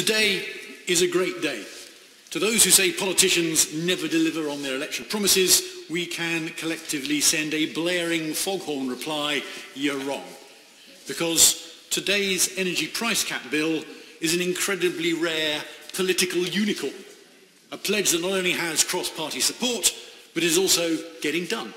Today is a great day. To those who say politicians never deliver on their election promises, we can collectively send a blaring foghorn reply, you're wrong. Because today's energy price cap bill is an incredibly rare political unicorn. A pledge that not only has cross-party support, but is also getting done.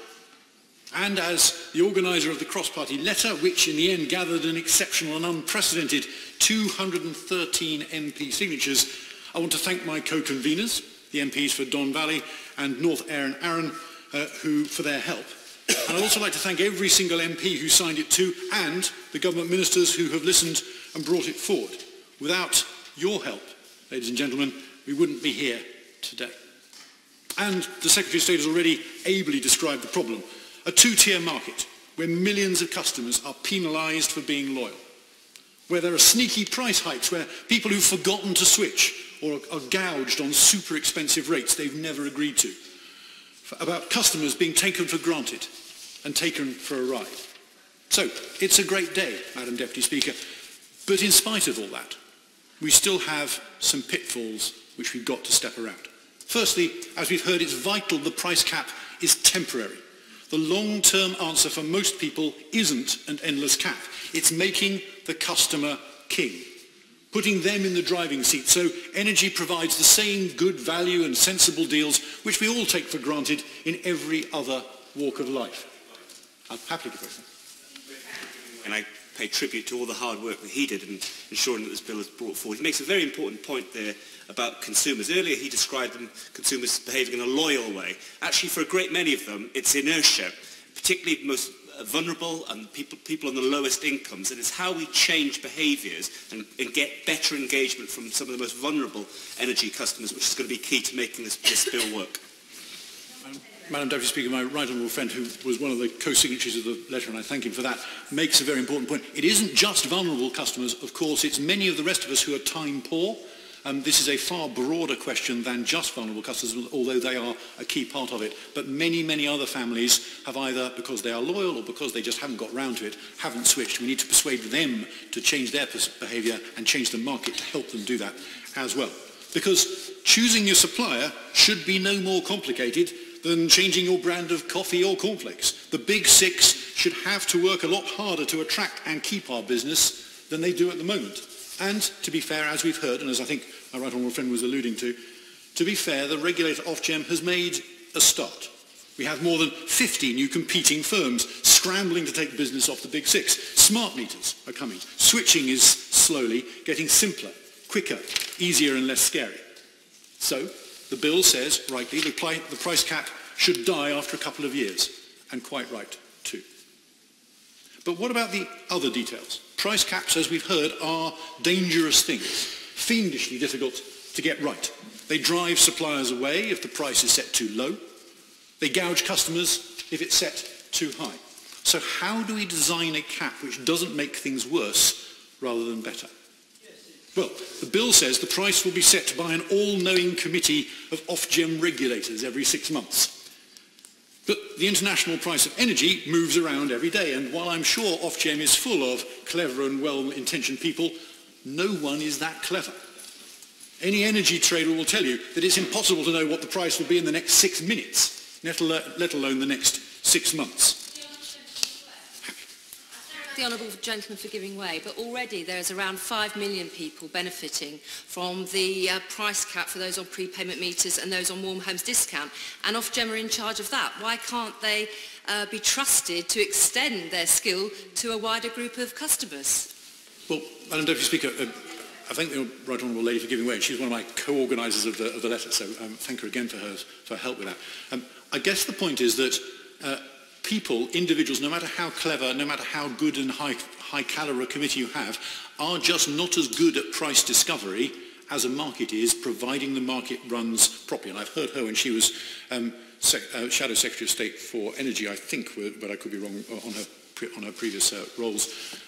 And as the organiser of the cross-party letter, which in the end gathered an exceptional and unprecedented 213 MP signatures, I want to thank my co-conveners, the MPs for Don Valley and North Ayr and Arran, for their help. And I'd also like to thank every single MP who signed it too, and the government ministers who have listened and brought it forward. Without your help, ladies and gentlemen, we wouldn't be here today. And the Secretary of State has already ably described the problem. A two-tier market where millions of customers are penalised for being loyal. Where there are sneaky price hikes, where people who've forgotten to switch or are gouged on super expensive rates they've never agreed to. About customers being taken for granted and taken for a ride. So, it's a great day, Madam Deputy Speaker, but in spite of all that, we still have some pitfalls which we've got to step around. Firstly, as we've heard, it's vital the price cap is temporary. The long-term answer for most people isn't an endless cap. It's making the customer king, putting them in the driving seat so energy provides the same good value and sensible deals which we all take for granted in every other walk of life. I'll happily give it. And I pay tribute to all the hard work that he did in ensuring that this bill is brought forward. He makes a very important point there about consumers. Earlier he described them, consumers behaving in a loyal way. Actually, for a great many of them, it's inertia, particularly the most vulnerable and people on the lowest incomes, and it's how we change behaviours and get better engagement from some of the most vulnerable energy customers, which is going to be key to making this bill work. Madam Deputy Speaker, my right honourable friend, who was one of the co-signatories of the letter, and I thank him for that, makes a very important point. It isn't just vulnerable customers, of course, it's many of the rest of us who are time poor. This is a far broader question than just vulnerable customers, although they are a key part of it. But many, many other families have either, because they are loyal or because they just haven't got round to it, haven't switched. We need to persuade them to change their behaviour and change the market to help them do that as well. Because choosing your supplier should be no more complicated than changing your brand of coffee or cornflakes. The big six should have to work a lot harder to attract and keep our business than they do at the moment. And to be fair, as we've heard, and as I think my right honourable friend was alluding to be fair, the regulator Ofgem has made a start. We have more than 50 new competing firms scrambling to take business off the big six. Smart meters are coming. Switching is slowly getting simpler, quicker, easier and less scary. So, the bill says, rightly, the price cap should die after a couple of years, and quite right too. But what about the other details? Price caps, as we've heard, are dangerous things, fiendishly difficult to get right. They drive suppliers away if the price is set too low. They gouge customers if it's set too high. So how do we design a cap which doesn't make things worse rather than better? Well, the bill says the price will be set by an all-knowing committee of Ofgem regulators every 6 months. But the international price of energy moves around every day, and while I'm sure Ofgem is full of clever and well-intentioned people, no one is that clever. Any energy trader will tell you that it's impossible to know what the price will be in the next 6 minutes, let alone the next 6 months. The honourable gentleman for giving way, but already there is around 5 million people benefiting from the price cap for those on prepayment meters and those on warm homes discount, and Ofgem are in charge of that. Why can't they be trusted to extend their skill to a wider group of customers? Well, Madam Deputy Speaker, I thank the right honourable lady for giving way. She's one of my co-organisers of the letter, so thank her again for her help with that. I guess the point is that people, individuals, no matter how clever, no matter how good and high-calibre a committee you have, are just not as good at price discovery as a market is, providing the market runs properly. And I've heard her when she was Shadow Secretary of State for Energy, I think, but I could be wrong on her previous roles,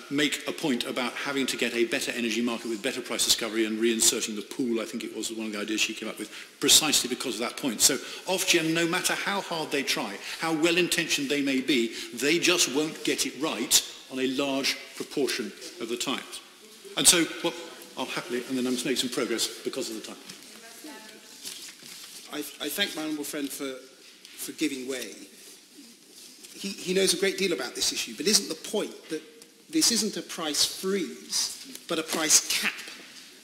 make a point about having to get a better energy market with better price discovery and reinserting the pool, I think it was one of the ideas she came up with, precisely because of that point. So Ofgem, no matter how hard they try, how well-intentioned they may be, they just won't get it right on a large proportion of the times. And so what I'll happily, and then I'm make some progress because of the time. I thank my honourable friend for giving way. He knows a great deal about this issue, but isn't the point that this isn't a price freeze, but a price cap?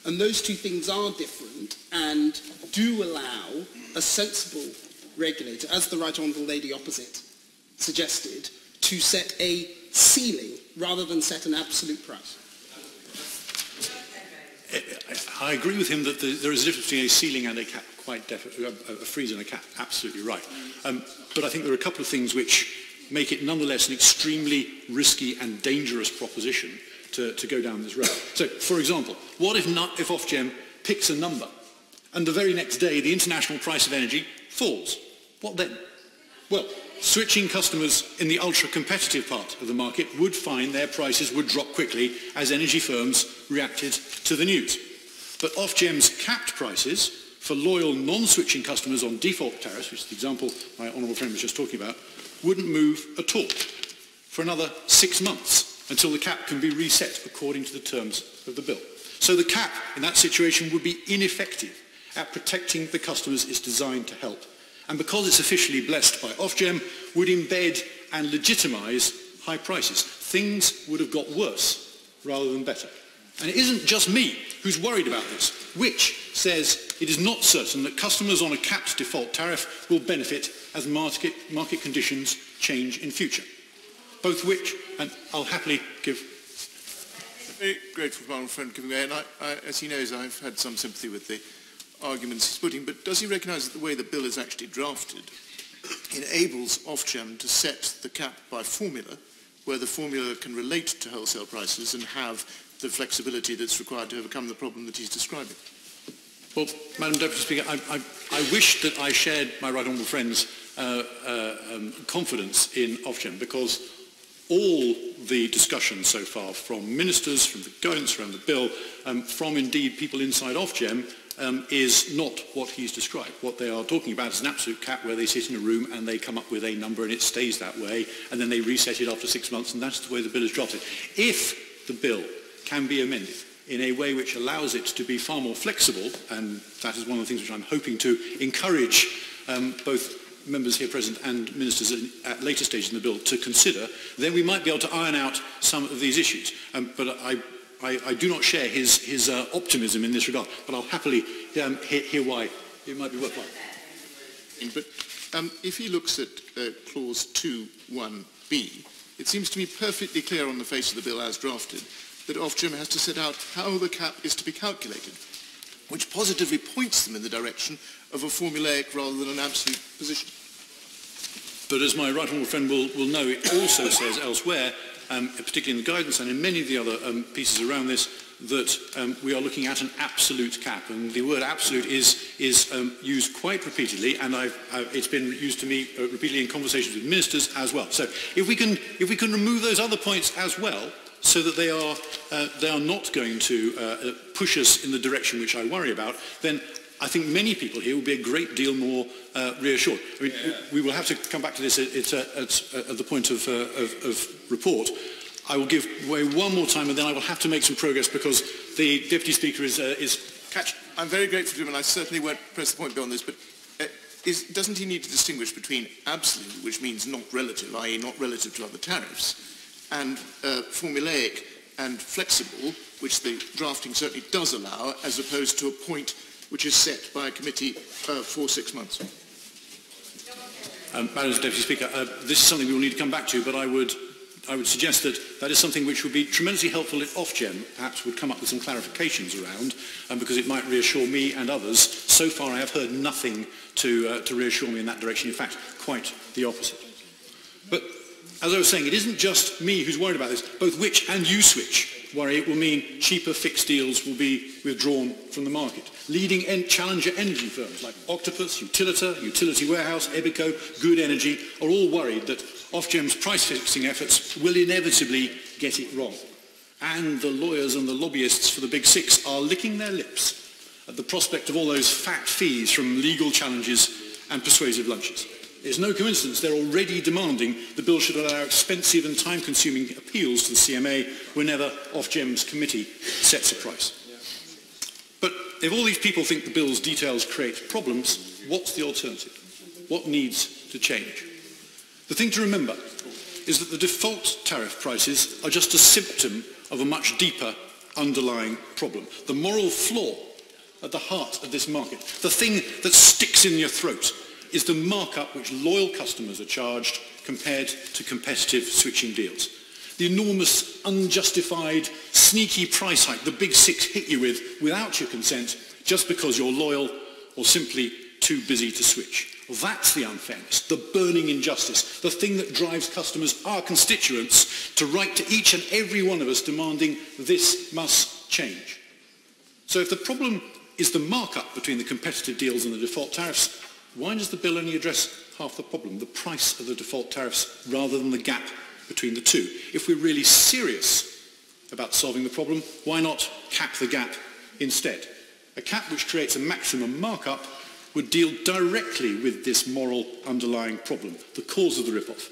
And those two things are different and do allow a sensible regulator, as the Right Honourable Lady opposite suggested, to set a ceiling rather than set an absolute price. I agree with him that there is a difference between a ceiling and a cap, a freeze and a cap, absolutely right. But I think there are a couple of things which make it nonetheless an extremely risky and dangerous proposition to go down this road. So, for example, what if Ofgem picks a number and the very next day the international price of energy falls? What then? Well, switching customers in the ultra-competitive part of the market would find their prices would drop quickly as energy firms reacted to the news. But Ofgem's capped prices for loyal non-switching customers on default tariffs, which is the example my honourable friend was just talking about, wouldn't move at all for another 6 months until the cap can be reset according to the terms of the bill. So the cap in that situation would be ineffective at protecting the customers it's designed to help. And because it's officially blessed by Ofgem, would embed and legitimise high prices. Things would have got worse rather than better. And it isn't just me who's worried about this, which says it is not certain that customers on a capped default tariff will benefit as market conditions change in future. Both which, and I'll happily give... Very grateful to my friend giving way, and as he knows, I've had some sympathy with the arguments he's putting, but does he recognise that the way the bill is actually drafted enables Ofgem to set the cap by formula, where the formula can relate to wholesale prices and have the flexibility that's required to overcome the problem that he's describing? Well, Madam Deputy Speaker, I wish that I shared my right honourable friend's confidence in Ofgem, because all the discussion so far from ministers, from the guidance around the bill, from indeed people inside Ofgem, is not what he's described. What they are talking about is an absolute cap where they sit in a room and they come up with a number and it stays that way, and then they reset it after 6 months, and that's the way the bill is drafted. If the bill can be amended in a way which allows it to be far more flexible, and that is one of the things which I'm hoping to encourage both members here present and ministers at later stages in the bill to consider, then we might be able to iron out some of these issues. But I do not share his optimism in this regard, but I'll happily hear why it might be worthwhile. But if he looks at clause 2.1b, it seems to me perfectly clear on the face of the bill as drafted that Ofgem has to set out how the cap is to be calculated, which positively points them in the direction of a formulaic rather than an absolute position. But as my right honourable friend will know, it also says elsewhere, particularly in the guidance and in many of the other pieces around this, that we are looking at an absolute cap. And the word absolute is used quite repeatedly, and it's been used to me repeatedly in conversations with ministers as well. So if we can remove those other points as well, so that they are not going to push us in the direction which I worry about, then I think many people here will be a great deal more reassured. I mean, we will have to come back to this at the point of report. I will give way one more time, and then I will have to make some progress because the Deputy Speaker is catching. I'm very grateful to him, and I certainly won't press the point beyond this, but doesn't he need to distinguish between absolute, which means not relative, i.e. not relative to other tariffs, and formulaic and flexible, which the drafting certainly does allow, as opposed to a point which is set by a committee for 6 months? Madam Deputy Speaker, this is something we will need to come back to, but I would suggest that is something which would be tremendously helpful if Ofgem perhaps would come up with some clarifications around, because it might reassure me and others. So far I have heard nothing to reassure me in that direction. In fact, quite the opposite. But as I was saying, it isn't just me who's worried about this. Both Which and U-Switch worry it will mean cheaper fixed deals will be withdrawn from the market. Leading challenger energy firms like Octopus, Utilita, Utility Warehouse, Ebico, Good Energy are all worried that Ofgem's price-fixing efforts will inevitably get it wrong. And the lawyers and the lobbyists for the Big Six are licking their lips at the prospect of all those fat fees from legal challenges and persuasive lunches. It's no coincidence they're already demanding the bill should allow expensive and time-consuming appeals to the CMA whenever Ofgem's committee sets a price. if all these people think the bill's details create problems, what's the alternative? What needs to change? The thing to remember is that the default tariff prices are just a symptom of a much deeper underlying problem. The moral flaw at the heart of this market, the thing that sticks in your throat, is the markup which loyal customers are charged compared to competitive switching deals. The enormous, unjustified, sneaky price hike the big six hit you with without your consent just because you're loyal or simply too busy to switch. Well, that's the unfairness, the burning injustice, the thing that drives customers, our constituents, to write to each and every one of us demanding this must change. So if the problem is the markup between the competitive deals and the default tariffs, why does the bill only address half the problem, the price of the default tariffs, rather than the gap between the two? If we're really serious about solving the problem, why not cap the gap instead? A cap which creates a maximum markup would deal directly with this moral underlying problem, the cause of the rip-off,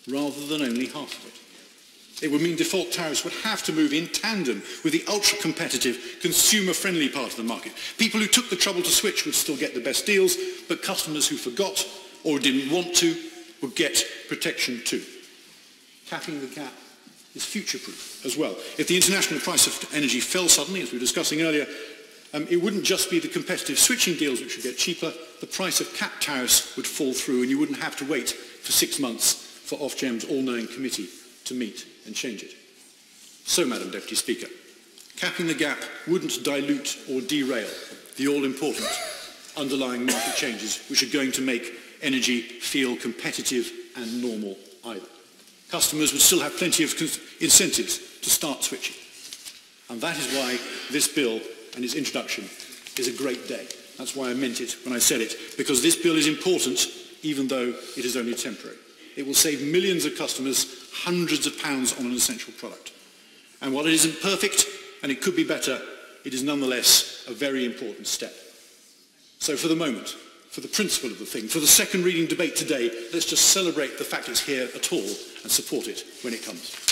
rather than only half of it. It would mean default tariffs would have to move in tandem with the ultra-competitive, consumer-friendly part of the market. People who took the trouble to switch would still get the best deals, but customers who forgot or didn't want to would get protection too. Capping the gap is future-proof as well. If the international price of energy fell suddenly, as we were discussing earlier, it wouldn't just be the competitive switching deals which would get cheaper, the price of cap tariffs would fall through and you wouldn't have to wait for 6 months for Ofgem's all-knowing committee to meet and change it. So, Madam Deputy Speaker, capping the gap wouldn't dilute or derail the all-important underlying market changes which are going to make energy feel competitive and normal either. Customers would still have plenty of incentives to start switching. And that is why this bill and its introduction is a great day. That's why I meant it when I said it, because this bill is important even though it is only temporary. It will save millions of customers hundreds of pounds on an essential product. And while it isn't perfect, and it could be better, it is nonetheless a very important step. So for the moment, for the principle of the thing, for the second reading debate today, let's just celebrate the fact it's here at all and support it when it comes.